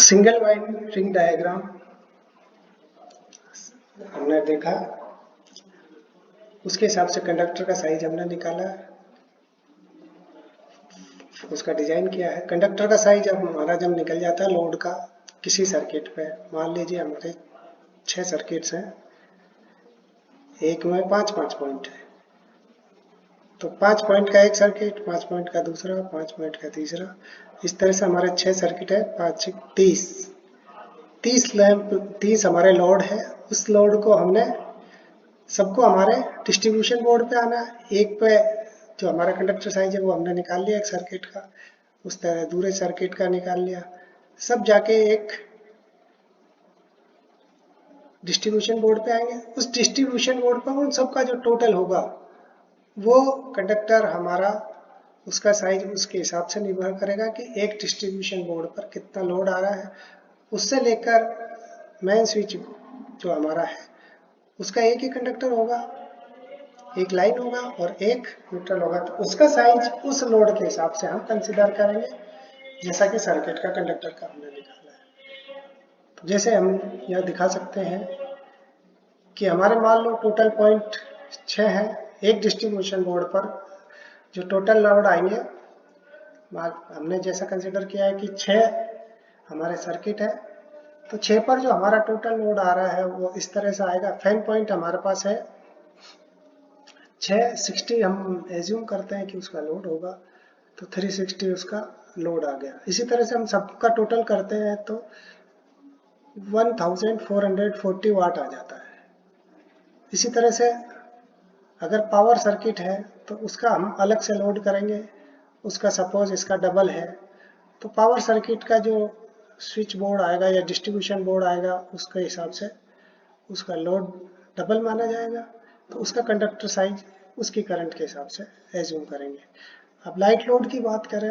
Single wind ring diagram हमने देखा, उसके हिसाब से कंडक्टर का साइज हमने निकाला, उसका डिजाइन किया है। कंडक्टर का साइज अब हमारा जब निकल जाता है लोड का किसी सर्किट पे, मान लीजिए हमारे 6 सर्किट्स हैं, एक में 5-5 पॉइंट है, तो 5 पॉइंट का एक सर्किट, 5 पॉइंट का दूसरा, 5 पॉइंट का तीसरा, इस तरह से हमारे 6 सर्किट है, 5 30 हमारे लोड है। उस लोड को हमने सबको हमारे डिस्ट्रीब्यूशन बोर्ड पे आना है। एक पे जो हमारा कंडक्टर साइज है वो हमने निकाल लिया एक सर्किट का, उस तरह दूसरे सर्किट का निकाल लिया, सब जाके एक डिस्ट्रीब्यूशन बोर्ड पे आएंगे। उस डिस्ट्रीब्यूशन बोर्ड पर उन सबका जो टोटल होगा वो कंडक्टर हमारा, उसका साइज उसके हिसाब से निर्भर करेगा कि एक डिस्ट्रीब्यूशन बोर्ड पर कितना लोड आ रहा है। उससे लेकर मेन स्विच जो हमारा है उसका एक ही कंडक्टर होगा, एक लाइन होगा और एक न्यूट्रल होगा, तो उसका साइज उस लोड के हिसाब से हम कंसीडर करेंगे, जैसा कि सर्किट का कंडक्टर का हमने निकाला है। तो जैसे हम यह दिखा सकते हैं कि हमारे मान लो टोटल पॉइंट 6 है, एक डिस्ट्रीब्यूशन बोर्ड पर जो टोटल लोड आएंगे हमने जैसा कंसीडर किया है कि 6 हमारे सर्किट है, तो 6 पर जो हमारा टोटल लोड आ रहा है वो इस तरह से आएगा। फैन पॉइंट हमारे पास है 660, हम एज्यूम करते हैं कि उसका लोड होगा, तो 360 उसका लोड आ गया। इसी तरह से हम सबका टोटल करते हैं तो 1440 वाट आ जाता है। इसी तरह से अगर पावर सर्किट है तो उसका हम अलग से लोड करेंगे, उसका सपोज इसका डबल है, तो पावर सर्किट का जो स्विच बोर्ड आएगा या डिस्ट्रीब्यूशन बोर्ड आएगा उसके हिसाब से उसका लोड डबल माना जाएगा, तो उसका कंडक्टर साइज उसकी करंट के हिसाब से एज्यूम करेंगे। अब लाइट लोड की बात करें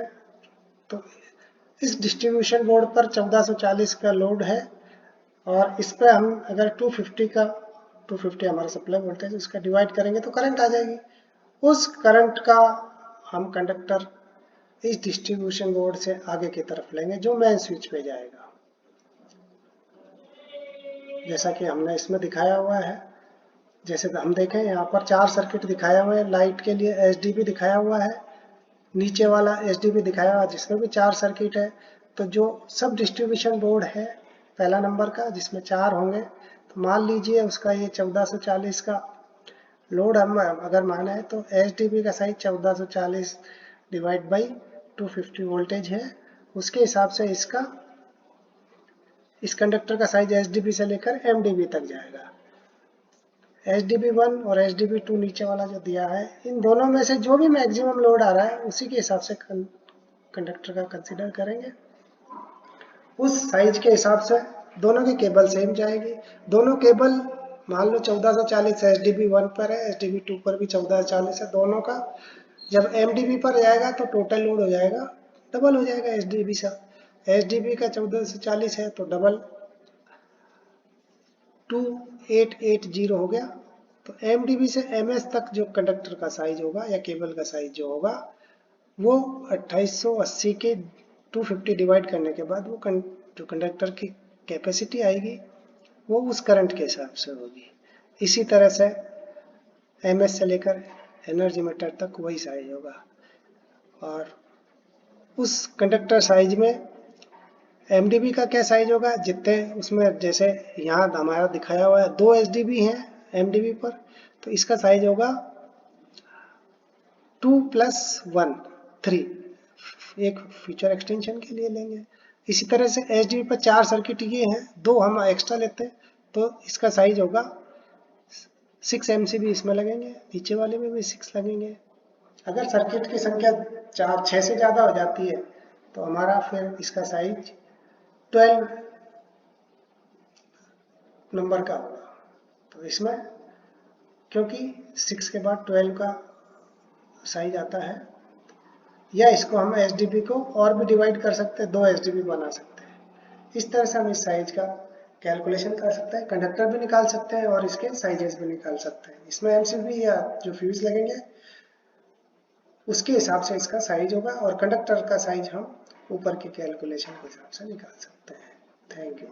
तो इस डिस्ट्रीब्यूशन बोर्ड पर 1440 का लोड है और इस पर हम अगर 250 हमारा सप्लाई वोल्टेज उसका डिवाइड करेंगे तो करंट आ जाएगी। उस करंट का हम कंडक्टर इस डिस्ट्रीब्यूशन बोर्ड से आगे की तरफ लेंगे जो मेन स्विच पे जाएगा, जैसा कि हमने इसमें दिखाया हुआ है। जैसे हम देखें यहाँ पर 4 सर्किट दिखाया हुआ है, लाइट के लिए एसडीबी दिखाया हुआ है, नीचे वाला एसडीबी दिखाया हुआ है जिसमें भी 4 सर्किट है। तो जो सब डिस्ट्रीब्यूशन बोर्ड है पहला नंबर का जिसमें 4 होंगे, तो मान लीजिए उसका ये 1440 का लोड हम अगर माने है तो एसडीबी का साइज 1440 डिवाइड बाई 250 वोल्टेज है, उसके हिसाब से इसका इस कंडक्टर का साइज एसडीबी से लेकर एमडीबी तक जाएगा। HDB1 और HDB2 नीचे वाला जो दिया है, इन दोनों में से जो भी मैक्सिमम लोड आ रहा है उसी के हिसाब से कंडक्टर का कंसीडर करेंगे। उस साइज के हिसाब से दोनों की केबल सेम जाएगी। दोनों केबल मान लो 1440 HDB1 पर है, HDB2 पर भी 1440 है, दोनों का जब MDB पर जाएगा तो टोटल लोड हो जाएगा डबल हो जाएगा HDB से। HDB का 1440 है तो डबल 2880 हो गया। तो MDB से MS तक जो कंडक्टर का साइज होगा या केबल का साइज जो होगा वो 2880 के 250 डिवाइड करने के बाद वो जो कंडक्टर की कैपेसिटी आएगी वो उस करंट के हिसाब से होगी। इसी तरह से MS से लेकर एनर्जी मीटर तक वही साइज होगा और उस कंडक्टर साइज में MDB का क्या साइज होगा, जितने उसमें जैसे यहाँ हमारा दिखाया हुआ है 2 HDB हैं MDB पर, तो इसका साइज होगा 2 + 1 3, एक फीचर एक्सटेंशन के लिए लेंगे। इसी तरह से HDB पर 4 सर्किट ये हैं, 2 हम एक्स्ट्रा लेते हैं तो इसका साइज होगा 6 MCB इसमें लगेंगे, नीचे वाले में भी 6 लगेंगे। अगर सर्किट की संख्या 6 से ज़्यादा हो जाती है तो हमारा फिर इसका साइज 12 नंबर का होगा। तो इसमें क्योंकि 6 के बाद 12 का साइज आता है, या इसको हम HDB को और भी डिवाइड कर सकते हैं, 2 HDB बना सकते हैं। इस तरह से हम इस साइज का कैलकुलेशन कर सकते हैं, कंडक्टर भी निकाल सकते हैं और इसके साइजेस भी निकाल सकते हैं। इसमें MCB या जो फ्यूज लगेंगे उसके हिसाब से इसका साइज होगा और कंडक्टर का साइज हम ऊपर के कैलकुलेशन के हिसाब से निकाल सकते हैं। Thank you.